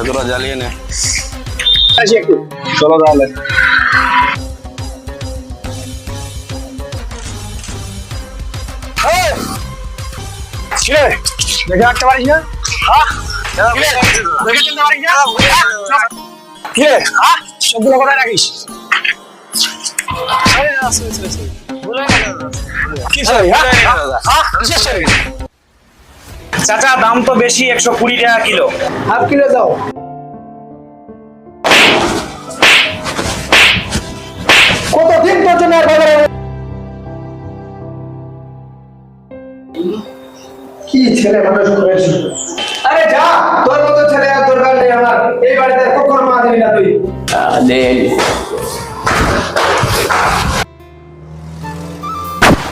তোরা জ্বালিয়ে নে। চলো তাহলে। দেখে রাখতে পারিস না? দেখে চলতে পারিস না? সবগুলো কোথায় রাখিস? চাচা দাম তো বেশি, 120 টাকা কিলো। হাফ কিলো দাও। কতদিন পর্যন্ত কি ছেলে মানুষ করেছি। আরে যা, তোর মতো ছেলে আর দরকার নেই আমার এই বাড়িতে, কখনো মা দিবি না তুই।